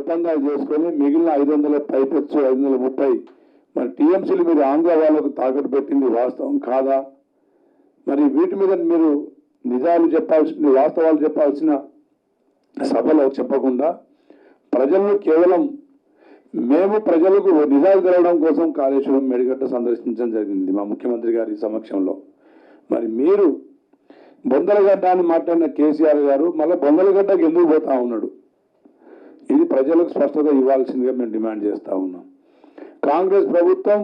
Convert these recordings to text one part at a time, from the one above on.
ఒప్పందాలు చేసుకొని మిగిలిన 500 పైపెచ్చు 530 మరి టీఎంసీలు మీరు ఆంధ్ర వాళ్ళకు తాకట్టు పెట్టింది వాస్తవం కాదా? మరి వీటి మీద మీరు నిజాలు చెప్పాల్సిన వాస్తవాలు చెప్పాల్సిన సభలో చెప్పకుండా ప్రజలను కేవలం మేము ప్రజలకు నిజాలు తెలవడం కోసం కాళేశ్వరం మేడిగడ్డ సందర్శించడం జరిగింది మా ముఖ్యమంత్రి గారి సమక్షంలో. మరి మీరు బొందలగడ్డ అని మాట్లాడిన కేసీఆర్ గారు మళ్ళీ బొందలగడ్డకి ఎందుకు పోతా ఉన్నాడు? ఇది ప్రజలకు స్పష్టత ఇవ్వాల్సిందిగా మేము డిమాండ్ చేస్తూ ఉన్నాం. కాంగ్రెస్ ప్రభుత్వం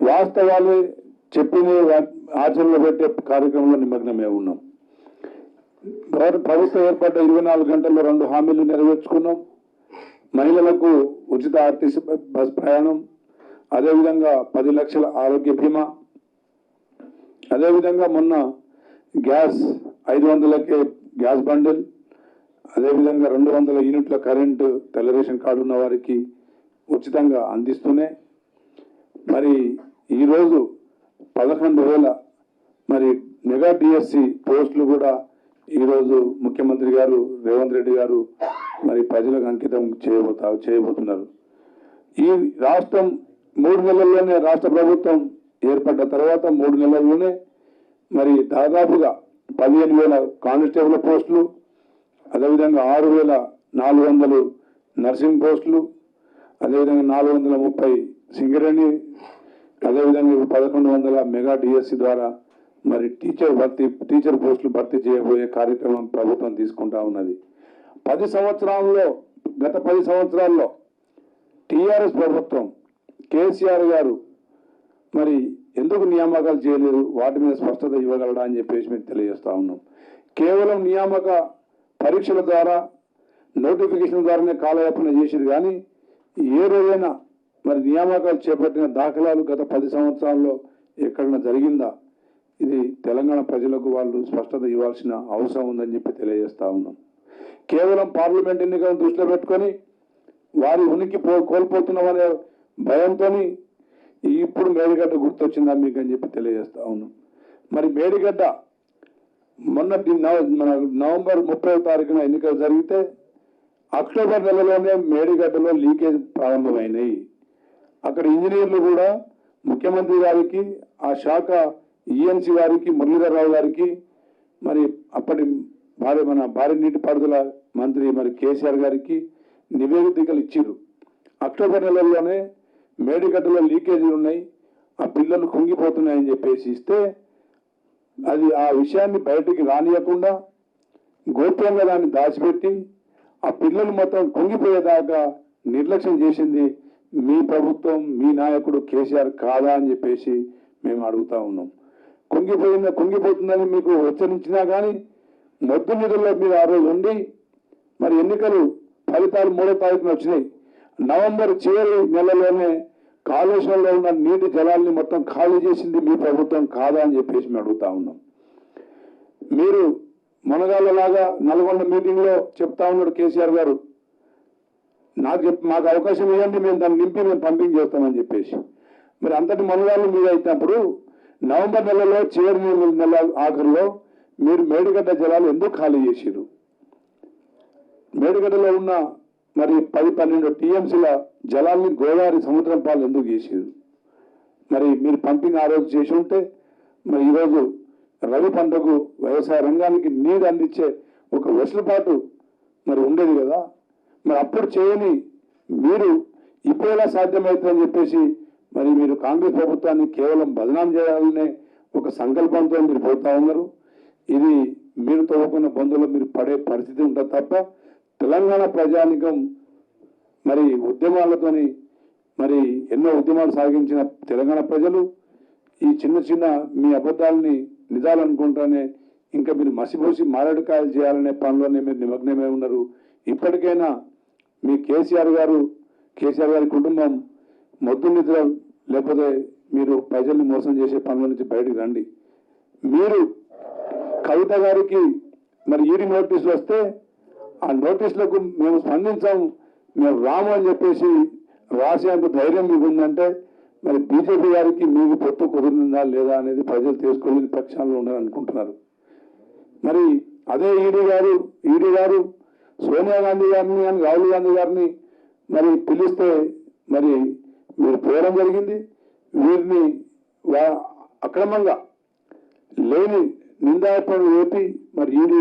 వాస్తవాలు చెప్పిన ఆచరణలో పెట్టే కార్యక్రమంలో నిమగ్నమే ఉన్నాం. ప్రభుత్వం ఏర్పడ్డ 24 గంటల్లో 2 హామీలు నెరవేర్చుకున్నాం. మహిళలకు ఉచిత ఆర్టీసీ బస్ ప్రయాణం, అదేవిధంగా 10 లక్షల ఆరోగ్య బీమా, అదేవిధంగా మొన్న గ్యాస్ 500కే గ్యాస్ బండిల్, అదేవిధంగా 200 యూనిట్ల కరెంటు తెల్ల రేషన్ కార్డు ఉన్న వారికి ఉచితంగా అందిస్తూనే మరి ఈరోజు 11,000 మరి మెగా డిఎస్సి పోస్టులు కూడా ఈరోజు ముఖ్యమంత్రి గారు రేవంత్ రెడ్డి గారు మరి ప్రజలకు అంకితం చేయబోతున్నారు. ఈ రాష్ట్రం 3 నెలల్లోనే రాష్ట్ర ప్రభుత్వం ఏర్పడ్డ తర్వాత 3 నెలల్లోనే మరి దాదాపుగా 15,000 కానిస్టేబుల్ పోస్టులు, అదేవిధంగా 6,400 నర్సింగ్ పోస్టులు, అదేవిధంగా 430 సింగరేణి, అదేవిధంగా 1,100 మెగా డిఎస్సి ద్వారా మరి టీచర్ పోస్టులు భర్తీ చేయబోయే కార్యక్రమం ప్రభుత్వం తీసుకుంటా ఉన్నది. గత 10 సంవత్సరాల్లో టీఆర్ఎస్ ప్రభుత్వం కేసీఆర్ గారు మరి ఎందుకు నియామకాలు చేయలేదు, వాటి మీద స్పష్టత ఇవ్వగలడా అని చెప్పేసి మేము తెలియజేస్తా ఉన్నాం. కేవలం నియామక పరీక్షల ద్వారా నోటిఫికేషన్ ద్వారానే కాలయాపన చేసేది కానీ ఏ రోజైనా మరి నియామకాలు చేపట్టిన దాఖలాలు గత 10 సంవత్సరాల్లో ఎక్కడైనా జరిగిందా? ఇది తెలంగాణ ప్రజలకు వాళ్ళు స్పష్టత ఇవ్వాల్సిన అవసరం ఉందని చెప్పి తెలియజేస్తా ఉన్నాం. కేవలం పార్లమెంట్ ఎన్నికలను దృష్టిలో పెట్టుకొని వారి ఉనికి కోల్పోతున్నామనే భయంతో ఇప్పుడు మేడిగడ్డ గుర్తొచ్చిందా మీకు అని చెప్పి తెలియజేస్తా ఉన్నాం. మరి మేడిగడ్డ మొన్నటి నవంబర్ 30వ తారీఖున ఎన్నికలు జరిగితే అక్టోబర్ నెలలోనే మేడిగడ్డలో లీకేజ్ ప్రారంభమైనాయి. అక్కడ ఇంజనీర్లు కూడా ముఖ్యమంత్రి గారికి, ఆ శాఖ ఈఎన్సీ గారికి, మురళీధరరావు గారికి, మరి అప్పటి భారీ నీటిపారుదల మంత్రి మరి కేసీఆర్ గారికి నివేదికలు ఇచ్చిర్రు. అక్టోబర్ నెలలోనే మేడిగడ్డలో లీకేజీలు ఉన్నాయి, ఆ పిల్లలు కుంగిపోతున్నాయని చెప్పేసి ఇస్తే అది ఆ విషయాన్ని బయటికి రానియకుండా గోప్యంగా దాన్ని దాచిపెట్టి ఆ పిల్లలు మొత్తం కుంగిపోయేదాకా నిర్లక్ష్యం చేసింది మీ ప్రభుత్వం, మీ నాయకుడు కేసీఆర్ కాదా అని చెప్పేసి మేము అడుగుతా ఉన్నాం. కుంగిపోతుందని మీకు హెచ్చరించినా కానీ మొద్దు నిధుల్లో మీరు ఆ రోజు ఉండి మరి ఎన్నికలు ఫలితాలు 3వ తారీఖున వచ్చినాయి. నవంబర్ చివరి నెలలోనే కాళేశ్వరంలో ఉన్న నీటి జలాల్ని మొత్తం ఖాళీ చేసింది మీ ప్రభుత్వం కాదా అని చెప్పేసి మేము అడుగుతా ఉన్నాం. మీరు మునగాళ్ళలాగా నల్గొండ మీటింగ్లో చెప్తా ఉన్నాడు కేసీఆర్ గారు, మాకు అవకాశం ఇవ్వండి, మేము దాన్ని నింపి మేము పంపింగ్ చేస్తామని చెప్పేసి. మరి అంతటి మునగాళ్ళు మీద అయినప్పుడు నవంబర్ నెలలో చివరి నెల ఆఖరిలో మీరు మేడిగడ్డ జలాలు ఎందుకు ఖాళీ చేసిరు? మేడిగడ్డలో ఉన్న మరి 10-12 టీఎంసీల జలాల్ని గోదావరి సముద్రం పాలు ఎందుకు చేసిరు? మరి మీరు పంపింగ్ ఆ రోజు చేసి ఉంటే మరి ఈరోజు రవి పంటకు వ్యవసాయ రంగానికి నీరు అందించే ఒక వెసులుబాటు మరి ఉండేది కదా. మరి అప్పుడు చేయని మీరు ఇప్పుడు ఎలా సాధ్యమవుతుందని చెప్పేసి మరి మీరు కాంగ్రెస్ ప్రభుత్వాన్ని కేవలం బదనాం చేయాలనే ఒక సంకల్పంతో మీరు పోతా ఉన్నారు. ఇది మీరు తవ్వుకున్న బంధువులు మీరు పడే పరిస్థితి ఉంటుంది తప్ప తెలంగాణ ప్రజానికం మరి ఉద్యమాలతోని మరి ఎన్నో ఉద్యమాలు సాగించిన తెలంగాణ ప్రజలు ఈ చిన్న మీ అబద్ధాలని నిజాలు అనుకుంటానే ఇంకా మీరు మసిపోసి మారేడుకాయలు చేయాలనే పనిలోనే మీరు నిమగ్నమే ఉన్నారు. ఇప్పటికైనా మీ కేసీఆర్ గారి కుటుంబం మొద్దు నిద్ర లేకపోతే మీరు ప్రజల్ని మోసం చేసే పనుల నుంచి బయటకు రండి. మీరు కవిత గారికి మరి ఈడీ నోటీసులు వస్తే ఆ నోటీసులకు మేము స్పందించాము, మేము రాము అని చెప్పేసి రాసేంత ధైర్యం మీకు ఉందంటే మరి బీజేపీ గారికి మీకు పొత్తు కుదిరిందా లేదా అనేది ప్రజలు తెలుసుకోలేని పక్షాల్లో ఉండాలనుకుంటున్నారు. మరి అదే ఈడీ గారు సోనియా గాంధీ గారిని కానీ రాహుల్ గాంధీ గారిని మరి పిలిస్తే మరి మీరు పోవడం జరిగింది. వీరిని అక్రమంగా లేని నిందాపరులు ఏపీ మరి ఈడీ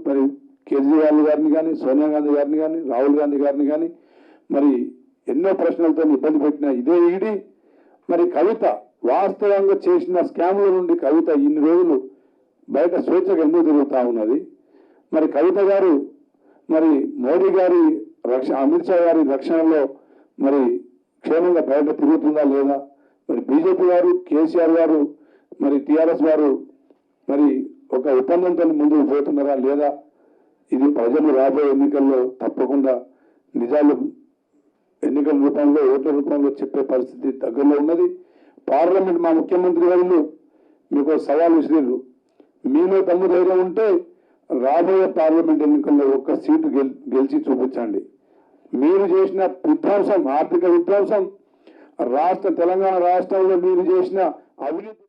మరి కేజ్రీవాల్ గారిని కానీ సోనియా గాంధీ గారిని కానీ రాహుల్ గాంధీ గారిని కానీ మరి ఎన్నో ప్రశ్నలతో ఇబ్బంది పెట్టిన ఇదే ఈడీ మరి కవిత వాస్తవంగా చేసిన స్కామ్ల నుండి కవిత ఇన్ని రోజులు బయట స్వేచ్ఛగా ఎందుకు తిరుగుతూ ఉన్నది? మరి కవిత గారు మరి మోడీ గారి అమిత్ షా గారి రక్షణలో మరి క్షేమంగా బయట తిరుగుతుందా లేదా? మరి బీజేపీ గారు కేసీఆర్ గారు మరి టీఆర్ఎస్ గారు మరి ఒక ఒప్పందంతో ముందుకు పోతున్నారా లేదా? ఇది ప్రజలు రాబోయే ఎన్నికల్లో తప్పకుండా నిజాలు ఎన్నికల రూపంలో ఓట్ల రూపంలో చెప్పే పరిస్థితి దగ్గరలో ఉన్నది. పార్లమెంట్ మా ముఖ్యమంత్రి గారు మీకు సవాల్ విసిరారు. మీలో తమ్ము ధైర్యం ఉంటే రాబోయే పార్లమెంట్ ఎన్నికల్లో ఒక్క సీటు గెలిచి చూపించండి. మీరు చేసిన విధ్వంసం, ఆర్థిక విధ్వంసం, తెలంగాణ రాష్ట్రంలో మీరు చేసిన అవినీతి